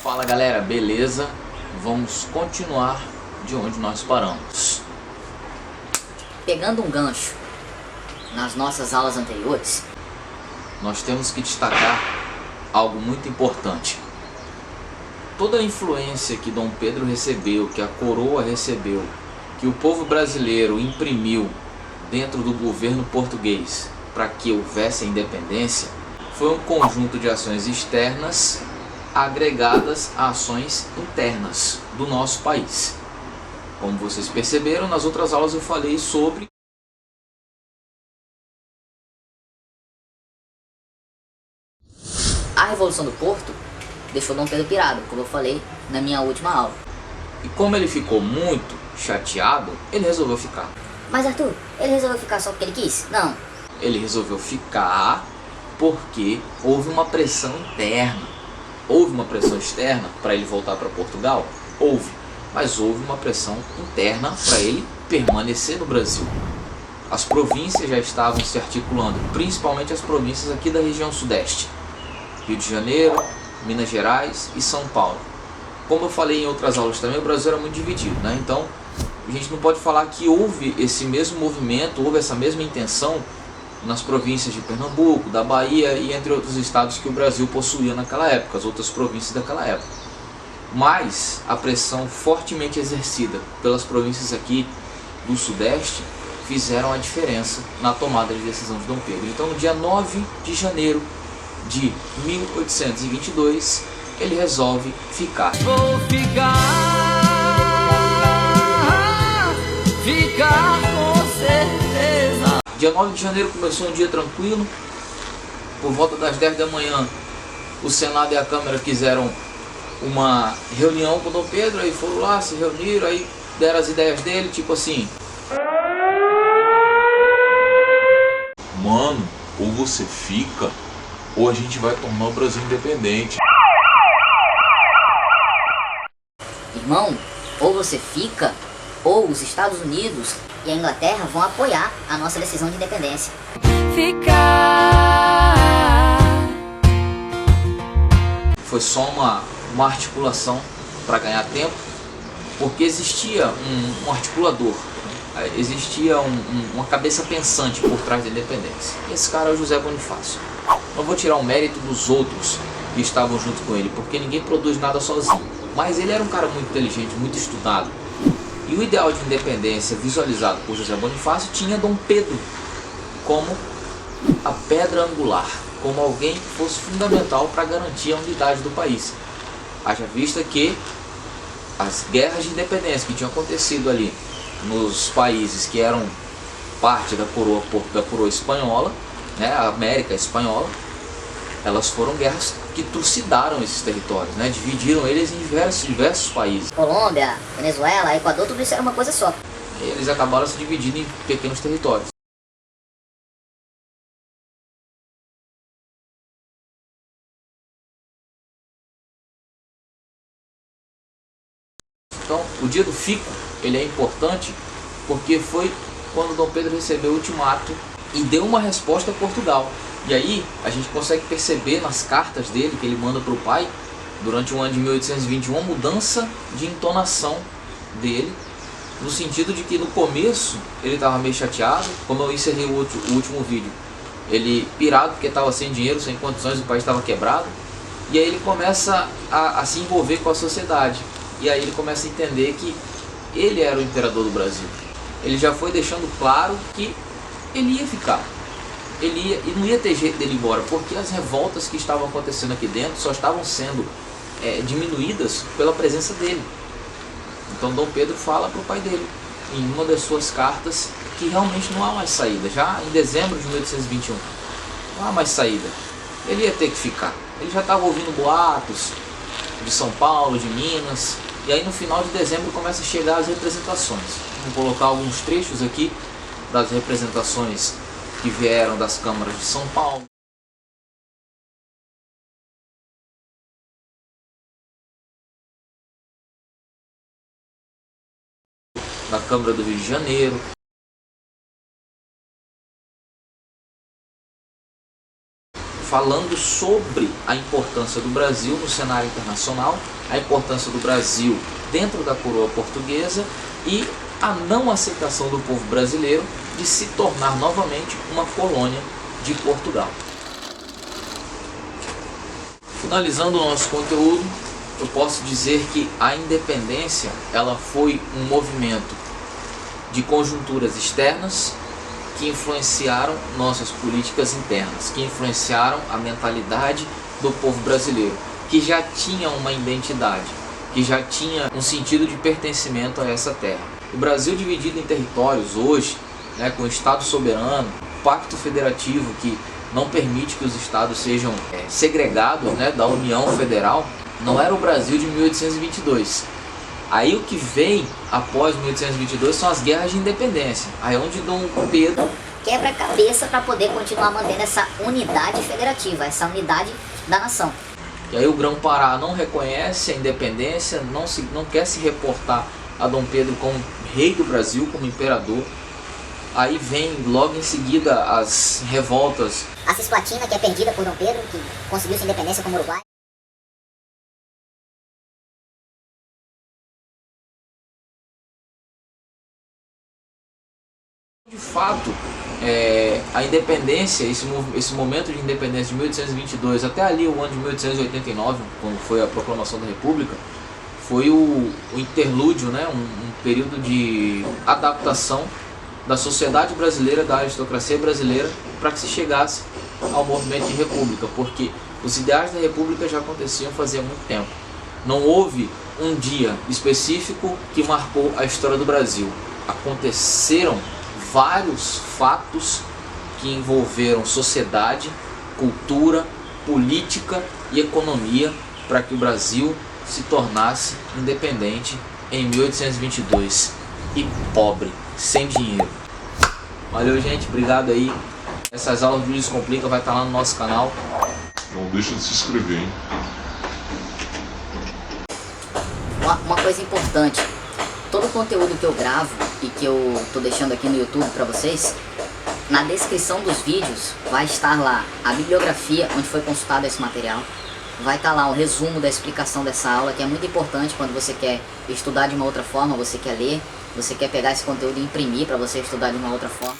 Fala galera, beleza? Vamos continuar de onde nós paramos. Pegando um gancho nas nossas aulas anteriores, Nós temos que destacar algo muito importante. Toda a influência que Dom Pedro recebeu, que a coroa recebeu, que o povo brasileiro imprimiu dentro do governo português para que houvesse a independência, foi um conjunto de ações externas agregadas a ações internas do nosso país. Como vocês perceberam, nas outras aulas eu falei sobre a Revolução do Porto deixou Dom Pedro pirado, como eu falei na minha última aula. e como ele ficou muito chateado, ele resolveu ficar. Mas Arthur, ele resolveu ficar só porque ele quis? Não. Ele resolveu ficar porque houve uma pressão interna. Houve uma pressão externa para ele voltar para Portugal? Houve. Mas houve uma pressão interna para ele permanecer no Brasil. As províncias já estavam se articulando, principalmente as províncias aqui da região sudeste. Rio de Janeiro, Minas Gerais e São Paulo. Como eu falei em outras aulas também, o Brasil era muito dividido, né? Então, a gente não pode falar que houve esse mesmo movimento, houve essa mesma intenção nas províncias de Pernambuco, da Bahia e entre outros estados que o Brasil possuía naquela época, as outras províncias daquela época. Mas a pressão fortemente exercida pelas províncias aqui do Sudeste fizeram a diferença na tomada de decisão de Dom Pedro. Então, no dia 9 de janeiro de 1822, ele resolve ficar. Vou ficar com certeza. Dia 9 de janeiro começou um dia tranquilo. Por volta das 10 da manhã, o Senado e a Câmara fizeram uma reunião com Dom Pedro, aí foram lá, se reuniram, aí deram as ideias dele, tipo assim: Mano, ou você fica, ou a gente vai tornar o Brasil independente. Irmão, ou você fica, ou os Estados Unidos e a Inglaterra vão apoiar a nossa decisão de independência. foi só uma articulação para ganhar tempo, porque existia um articulador, existia uma cabeça pensante por trás da independência. Esse cara é o José Bonifácio. Não vou tirar o mérito dos outros que estavam junto com ele, porque ninguém produz nada sozinho. Mas ele era um cara muito inteligente, muito estudado. E o ideal de independência visualizado por José Bonifácio tinha Dom Pedro como a pedra angular, como alguém que fosse fundamental para garantir a unidade do país. Haja vista que as guerras de independência que tinham acontecido ali nos países que eram parte da coroa espanhola, né, a América espanhola, elas foram guerras que trucidaram esses territórios, né, dividiram eles em diversos países. Colômbia, Venezuela, Equador, tudo isso era uma coisa só. E eles acabaram se dividindo em pequenos territórios. Então, o dia do fico, ele é importante porque foi quando Dom Pedro recebeu o ultimato e deu uma resposta a Portugal. E aí a gente consegue perceber nas cartas dele que ele manda para o pai durante o ano de 1821 uma mudança de entonação dele, no sentido de que no começo ele estava meio chateado, como eu encerrei o último vídeo, ele pirado porque estava sem dinheiro, sem condições, o país estava quebrado, e aí ele começa a se envolver com a sociedade, e aí ele começa a entender que ele era o imperador do Brasil. Ele já foi deixando claro que ele ia ficar. E não ia ter jeito dele ir embora, porque as revoltas que estavam acontecendo aqui dentro só estavam sendo diminuídas pela presença dele. Então Dom Pedro fala para o pai dele, em uma das suas cartas, que realmente não há mais saída. Já em dezembro de 1821, não há mais saída. Ele ia ter que ficar. Ele já estava ouvindo boatos de São Paulo, de Minas, e aí no final de dezembro começa a chegar as representações. Vou colocar alguns trechos aqui das representações que vieram das câmaras de São Paulo, da Câmara do Rio de Janeiro, falando sobre a importância do Brasil no cenário internacional, a importância do Brasil dentro da coroa portuguesa e a não aceitação do povo brasileiro de se tornar novamente uma colônia de Portugal. Finalizando o nosso conteúdo, eu posso dizer que a independência ela foi um movimento de conjunturas externas que influenciaram nossas políticas internas, que influenciaram a mentalidade do povo brasileiro, que já tinha uma identidade, que já tinha um sentido de pertencimento a essa terra. O Brasil dividido em territórios hoje, com o Estado soberano, pacto federativo que não permite que os estados sejam segregados da União Federal, não era o Brasil de 1822. Aí o que vem após 1822 são as guerras de independência, aí onde Dom Pedro quebra a cabeça para poder continuar mantendo essa unidade federativa, essa unidade da nação. E aí o Grão-Pará não reconhece a independência, não quer se reportar a Dom Pedro como rei do Brasil, como imperador. Aí vem logo em seguida as revoltas. A Cisplatina, que é perdida por Dom Pedro, que conseguiu sua independência como Uruguai. De fato, a independência, esse momento de independência de 1822 até ali o ano de 1889, quando foi a proclamação da República, foi o interlúdio, um período de adaptação da sociedade brasileira, da aristocracia brasileira, para que se chegasse ao movimento de república, porque os ideais da república já aconteciam fazia muito tempo. Não houve um dia específico que marcou a história do Brasil. Aconteceram vários fatos que envolveram sociedade, cultura, política e economia para que o Brasil se tornasse independente em 1822 e pobre, sem dinheiro. Valeu, gente, obrigado aí. Essas aulas do Descomplica vai estar lá no nosso canal. Não deixa de se inscrever, hein? Uma coisa importante, todo o conteúdo que eu gravo e que eu tô deixando aqui no YouTube para vocês, na descrição dos vídeos vai estar lá a bibliografia onde foi consultado esse material, vai estar lá o resumo da explicação dessa aula, que é muito importante quando você quer estudar de uma outra forma, você quer ler, você quer pegar esse conteúdo e imprimir para você estudar de uma outra forma.